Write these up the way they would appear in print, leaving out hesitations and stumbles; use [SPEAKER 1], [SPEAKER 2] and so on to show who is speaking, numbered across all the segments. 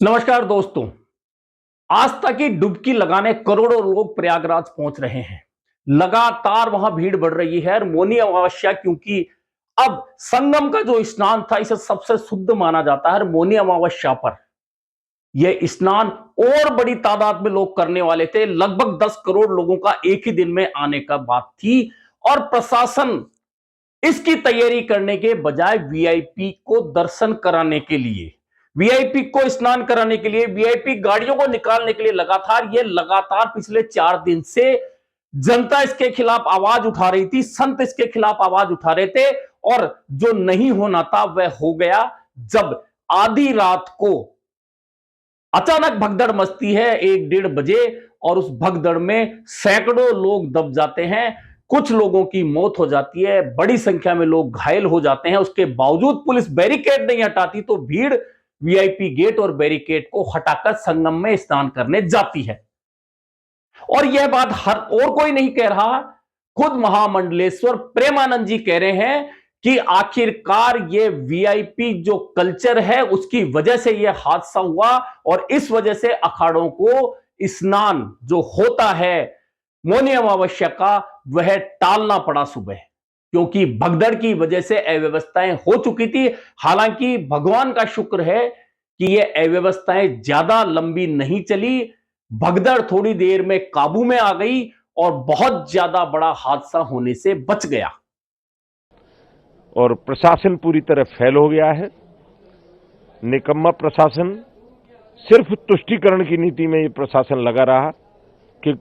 [SPEAKER 1] नमस्कार दोस्तों। आस्था की डुबकी लगाने करोड़ों लोग प्रयागराज पहुंच रहे हैं। लगातार वहां भीड़ बढ़ रही है और मौनी अमावस्या, क्योंकि अब संगम का जो स्नान था इसे सबसे शुद्ध माना जाता है। और मौनी अमावस्या पर यह स्नान और बड़ी तादाद में लोग करने वाले थे। लगभग 10 करोड़ लोगों का एक ही दिन में आने का बात थी। और प्रशासन इसकी तैयारी करने के बजाय वीआईपी को दर्शन कराने के लिए, वीआईपी को स्नान कराने के लिए, वीआईपी गाड़ियों को निकालने के लिए लगातार पिछले 4 दिन से जनता इसके खिलाफ आवाज उठा रही थी, संत इसके खिलाफ आवाज उठा रहे थे। और जो नहीं होना था वह हो गया जब आधी रात को अचानक भगदड़ मचती है 1-1:30 बजे। और उस भगदड़ में सैकड़ों लोग दब जाते हैं, कुछ लोगों की मौत हो जाती है, बड़ी संख्या में लोग घायल हो जाते हैं। उसके बावजूद पुलिस बैरिकेड नहीं हटाती तो भीड़ वीआईपी गेट और बैरिकेड को हटाकर संगम में स्नान करने जाती है। और यह बात हर और कोई नहीं कह रहा, खुद महामंडलेश्वर प्रेमानंद जी कह रहे हैं कि आखिरकार ये वीआईपी जो कल्चर है उसकी वजह से यह हादसा हुआ। और इस वजह से अखाड़ों को स्नान जो होता है मौनी अमावस्या का वह टालना पड़ा सुबह, क्योंकि भगदड़ की वजह से अव्यवस्थाएं हो चुकी थी। हालांकि भगवान का शुक्र है कि ये अव्यवस्थाएं ज्यादा लंबी नहीं चली, भगदड़ थोड़ी देर में काबू में आ गई और बहुत ज्यादा बड़ा हादसा होने से बच गया।
[SPEAKER 2] और प्रशासन पूरी तरह फेल हो गया है। निकम्मा प्रशासन, सिर्फ तुष्टीकरण की नीति में ये प्रशासन लगा रहा कि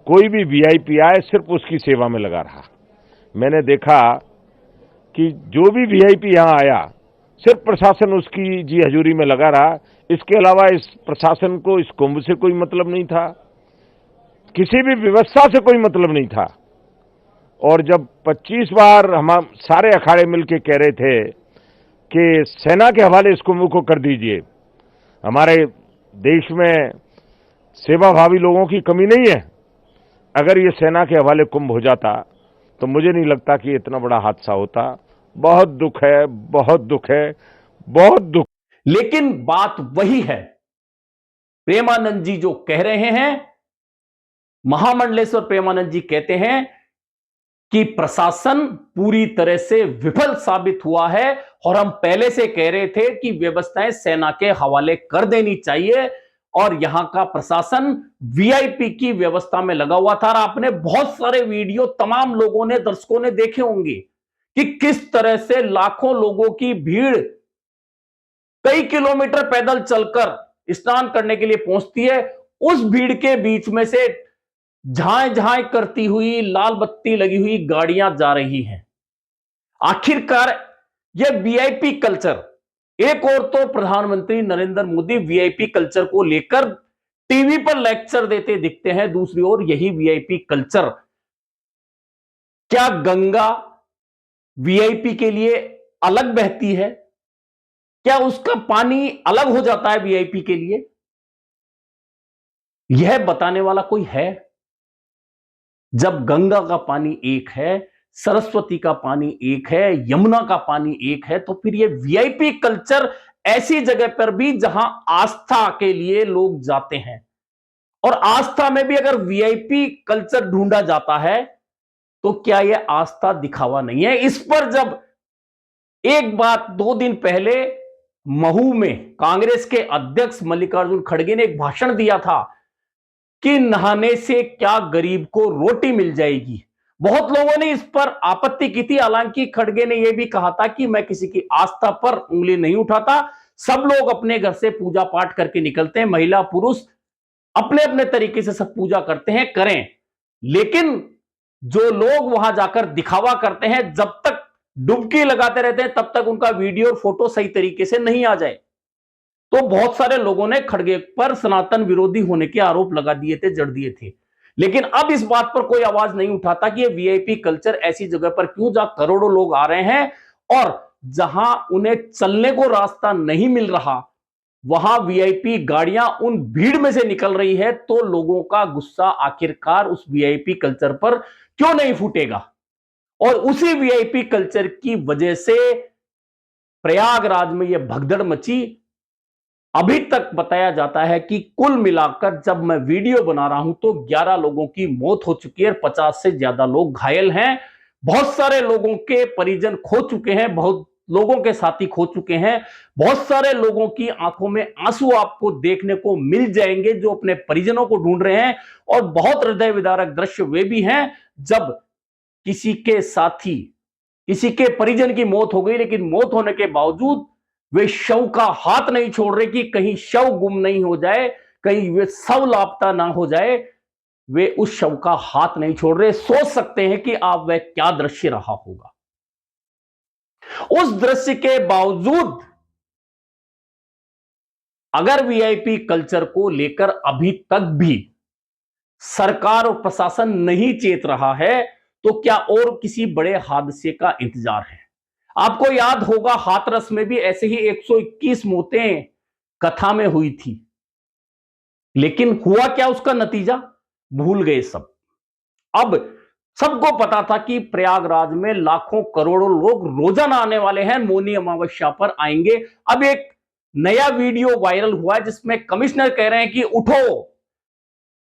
[SPEAKER 2] कोई भी वीआईपी आए सिर्फ उसकी सेवा में लगा रहा। मैंने देखा कि जो भी वीआईपी यहां आया सिर्फ प्रशासन उसकी जी हजूरी में लगा रहा। इसके अलावा इस प्रशासन को इस कुंभ से कोई मतलब नहीं था, किसी भी व्यवस्था से कोई मतलब नहीं था। और जब 25 बार हम सारे अखाड़े मिलकर कह रहे थे कि सेना के हवाले इस कुंभ को कर दीजिए, हमारे देश में सेवाभावी लोगों की कमी नहीं है, अगर ये सेना के हवाले कुंभ हो जाता तो मुझे नहीं लगता कि इतना बड़ा हादसा होता। बहुत दुख है, बहुत दुख है, बहुत दुख।
[SPEAKER 1] लेकिन बात वही है, प्रेमानंद जी जो कह रहे हैं, महामंडलेश्वर प्रेमानंद जी कहते हैं कि प्रशासन पूरी तरह से विफल साबित हुआ है। और हम पहले से कह रहे थे कि व्यवस्थाएं सेना के हवाले कर देनी चाहिए। और यहां का प्रशासन वीआईपी की व्यवस्था में लगा हुआ था। और आपने बहुत सारे वीडियो तमाम लोगों ने, दर्शकों ने देखे होंगे कि किस तरह से लाखों लोगों की भीड़ कई किलोमीटर पैदल चलकर स्नान करने के लिए पहुंचती है। उस भीड़ के बीच में से झाएं झाएं करती हुई, लाल बत्ती लगी हुई गाड़ियां जा रही हैं। आखिरकार यह वीआईपी कल्चर, एक और तो प्रधानमंत्री नरेंद्र मोदी वीआईपी कल्चर को लेकर टीवी पर लेक्चर देते दिखते हैं, दूसरी ओर यही वीआईपी कल्चर, क्या गंगा वीआईपी के लिए अलग बहती है? क्या उसका पानी अलग हो जाता है वीआईपी के लिए? यह बताने वाला कोई है? जब गंगा का पानी एक है, सरस्वती का पानी एक है, यमुना का पानी एक है, तो फिर ये वीआईपी कल्चर ऐसी जगह पर भी जहां आस्था के लिए लोग जाते हैं, और आस्था में भी अगर वीआईपी कल्चर ढूंढा जाता है तो क्या यह आस्था दिखावा नहीं है? इस पर जब एक बात 2 दिन पहले महू में कांग्रेस के अध्यक्ष मल्लिकार्जुन खड़गे ने एक भाषण दिया था कि नहाने से क्या गरीब को रोटी मिल जाएगी, बहुत लोगों ने इस पर आपत्ति की थी। हालांकि खड़गे ने यह भी कहा था कि मैं किसी की आस्था पर उंगली नहीं उठाता, सब लोग अपने घर से पूजा पाठ करके निकलते हैं, महिला पुरुष अपने अपने तरीके से सब पूजा करते हैं, करें। लेकिन जो लोग वहां जाकर दिखावा करते हैं, जब तक डुबकी लगाते रहते हैं तब तक उनका वीडियो और फोटो सही तरीके से नहीं आ जाए, तो बहुत सारे लोगों ने खड़गे पर सनातन विरोधी होने के आरोप लगा दिए थे, जड़ दिए थे। लेकिन अब इस बात पर कोई आवाज नहीं उठाता कि ये वीआईपी कल्चर ऐसी जगह पर क्यों, जहां करोड़ों लोग आ रहे हैं और जहां उन्हें चलने को रास्ता नहीं मिल रहा, वहां वीआईपी गाड़ियां उन भीड़ में से निकल रही है। तो लोगों का गुस्सा आखिरकार उस वीआईपी कल्चर पर क्यों नहीं फूटेगा? और उसी वीआईपी कल्चर की वजह से प्रयागराज में यह भगदड़ मची। अभी तक बताया जाता है कि कुल मिलाकर जब मैं वीडियो बना रहा हूं तो 11 लोगों की मौत हो चुकी है और 50 से ज्यादा लोग घायल हैं। बहुत सारे लोगों के परिजन खो चुके हैं, बहुत लोगों के साथी खो चुके हैं, बहुत सारे लोगों की आंखों में आंसू आपको देखने को मिल जाएंगे जो अपने परिजनों को ढूंढ रहे हैं। और बहुत हृदय विदारक दृश्य वे भी हैं जब किसी के साथी, किसी के परिजन की मौत हो गई, लेकिन मौत होने के बावजूद वे शव का हाथ नहीं छोड़ रहे कि कहीं शव गुम नहीं हो जाए, कहीं वे शव लापता ना हो जाए। वे उस शव का हाथ नहीं छोड़ रहे। सोच सकते हैं कि आप वह क्या दृश्य रहा होगा। उस दृश्य के बावजूद अगर वीआईपी कल्चर को लेकर अभी तक भी सरकार और प्रशासन नहीं चेत रहा है तो क्या और किसी बड़े हादसे का इंतजार है। आपको याद होगा हाथरस में भी ऐसे ही 121 मौतें कथा में हुई थी, लेकिन हुआ क्या उसका नतीजा भूल गए सब। अब सबको पता था कि प्रयागराज में लाखों करोड़ों लोग रोजाना आने वाले हैं, मौनी अमावस्या पर आएंगे। अब एक नया वीडियो वायरल हुआ है जिसमें कमिश्नर कह रहे हैं कि उठो,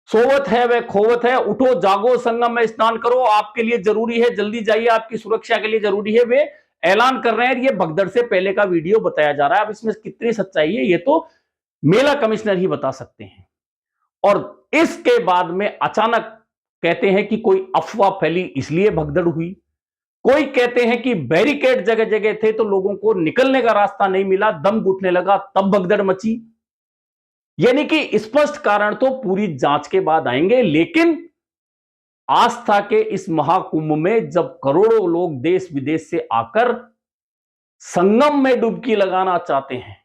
[SPEAKER 1] सोवत है वह खोवत है, उठो जागो, संगम में स्नान करो, आपके लिए जरूरी है, जल्दी जाइए, आपकी सुरक्षा के लिए जरूरी है। वे ऐलान कर रहे हैं। ये भगदड़ से पहले का वीडियो बताया जा रहा है। अब इसमें कितनी सच्चाई है ये तो मेला कमिश्नर ही बता सकते हैं। और इसके बाद में अचानक कहते हैं कि कोई अफवाह फैली इसलिए भगदड़ हुई, कोई कहते हैं कि बैरिकेड जगह जगह थे तो लोगों को निकलने का रास्ता नहीं मिला, दम घुटने लगा, तब भगदड़ मची। यानी कि स्पष्ट कारण तो पूरी जांच के बाद आएंगे, लेकिन आस्था के इस महाकुंभ में जब करोड़ों लोग देश विदेश से आकर संगम में डुबकी लगाना चाहते हैं,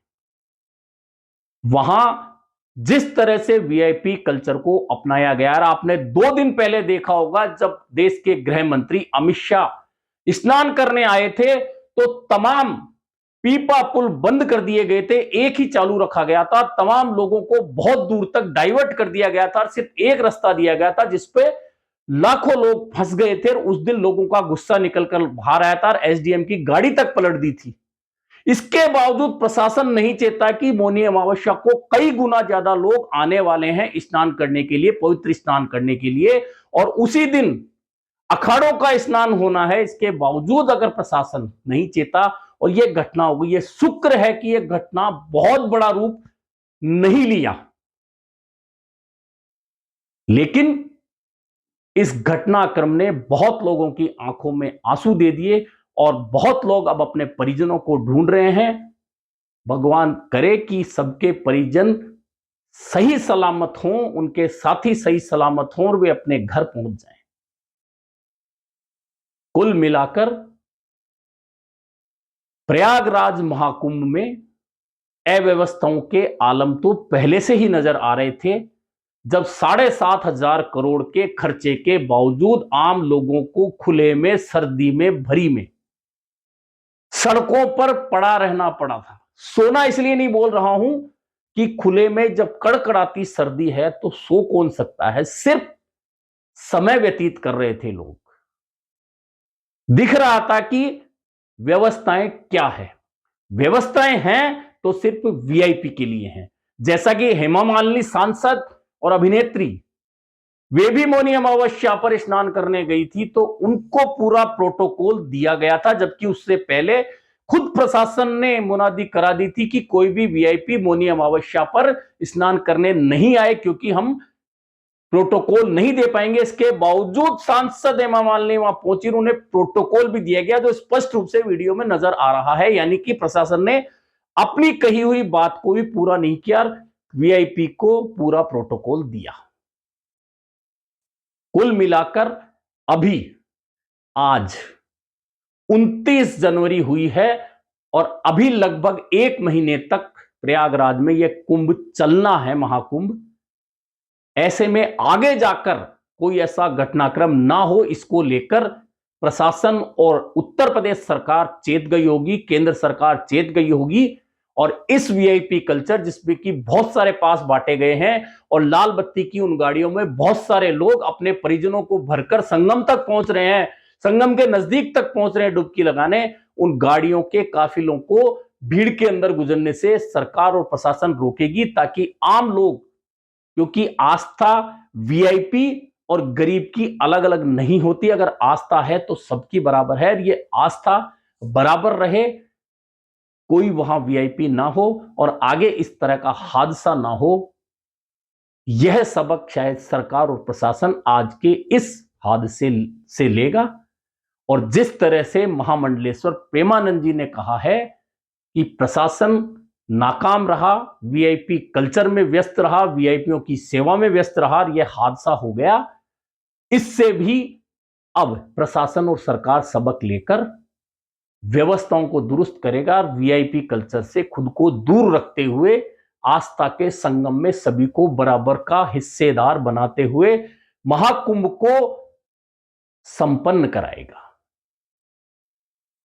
[SPEAKER 1] वहां जिस तरह से वीआईपी कल्चर को अपनाया गया, आपने 2 दिन पहले देखा होगा जब देश के गृह मंत्री अमित शाह स्नान करने आए थे तो तमाम पीपा पुल बंद कर दिए गए थे, एक ही चालू रखा गया था, तमाम लोगों को बहुत दूर तक डाइवर्ट कर दिया गया था, सिर्फ एक रास्ता दिया गया था जिसपे लाखों लोग फंस गए थे। और उस दिन लोगों का गुस्सा निकलकर बाहर आया था और एसडीएम की गाड़ी तक पलट दी थी। इसके बावजूद प्रशासन नहीं चेता कि मौनी अमावस्या को कई गुना ज्यादा लोग आने वाले हैं स्नान करने के लिए, पवित्र स्नान करने के लिए, और उसी दिन अखाड़ों का स्नान होना है। इसके बावजूद अगर प्रशासन नहीं चेता और यह घटना हो गई, यह शुक्र है कि यह घटना बहुत बड़ा रूप नहीं लिया, लेकिन इस घटनाक्रम ने बहुत लोगों की आंखों में आंसू दे दिए और बहुत लोग अब अपने परिजनों को ढूंढ रहे हैं। भगवान करे कि सबके परिजन सही सलामत हों, उनके साथी सही सलामत हों और वे अपने घर पहुंच जाएं। कुल मिलाकर प्रयागराज महाकुंभ में अव्यवस्थाओं के आलम तो पहले से ही नजर आ रहे थे, जब 7,500 करोड़ के खर्चे के बावजूद आम लोगों को खुले में, सर्दी में, भरी में सड़कों पर पड़ा रहना पड़ा था। सोना इसलिए नहीं बोल रहा हूं कि खुले में जब कड़कड़ाती सर्दी है तो सो कौन सकता है, सिर्फ समय व्यतीत कर रहे थे लोग। दिख रहा था कि व्यवस्थाएं क्या है, व्यवस्थाएं हैं तो सिर्फ वीआईपी के लिए हैं। जैसा कि हेमा मालिनी सांसद और अभिनेत्री, वे भी मौनी अमावस्या पर स्नान करने गई थी तो उनको पूरा प्रोटोकॉल दिया गया था, जबकि उससे पहले खुद प्रशासन ने मुनादी करा दी थी कि कोई भी वीआईपी मौनी अमावस्या पर स्नान करने नहीं आए क्योंकि हम प्रोटोकॉल नहीं दे पाएंगे। इसके बावजूद सांसद हेमा मालिनी वहां पहुंची, उन्हें प्रोटोकॉल भी दिया गया जो स्पष्ट रूप से वीडियो में नजर आ रहा है। यानी कि प्रशासन ने अपनी कही हुई बात को भी पूरा नहीं किया, वीआईपी को पूरा प्रोटोकॉल दिया। कुल मिलाकर अभी आज 29 जनवरी हुई है और अभी लगभग 1 महीने तक प्रयागराज में यह कुंभ चलना है, महाकुंभ। ऐसे में आगे जाकर कोई ऐसा घटनाक्रम ना हो, इसको लेकर प्रशासन और उत्तर प्रदेश सरकार चेत गई होगी, केंद्र सरकार चेत गई होगी। और इस वीआईपी कल्चर जिसमें कि बहुत सारे पास बांटे गए हैं और लाल बत्ती की उन गाड़ियों में बहुत सारे लोग अपने परिजनों को भरकर संगम तक पहुंच रहे हैं, संगम के नजदीक तक पहुंच रहे हैं डुबकी लगाने, उन गाड़ियों के काफिलों को भीड़ के अंदर गुजरने से सरकार और प्रशासन रोकेगी, ताकि आम लोग, क्योंकि आस्था वीआईपी और गरीब की अलग अलग नहीं होती, अगर आस्था है तो सबकी बराबर है, ये आस्था बराबर रहे, कोई वहां वीआईपी ना हो और आगे इस तरह का हादसा ना हो। यह सबक शायद सरकार और प्रशासन आज के इस हादसे से लेगा। और जिस तरह से महामंडलेश्वर प्रेमानंद जी ने कहा है कि प्रशासन नाकाम रहा, वीआईपी कल्चर में व्यस्त रहा, वीआईपीओ की सेवा में व्यस्त रहा और यह हादसा हो गया, इससे भी अब प्रशासन और सरकार सबक लेकर व्यवस्थाओं को दुरुस्त करेगा, वीआईपी कल्चर से खुद को दूर रखते हुए आस्था के संगम में सभी को बराबर का हिस्सेदार बनाते हुए महाकुंभ को संपन्न कराएगा।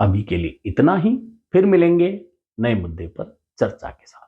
[SPEAKER 1] अभी के लिए इतना ही, फिर मिलेंगे नए मुद्दे पर चर्चा के साथ।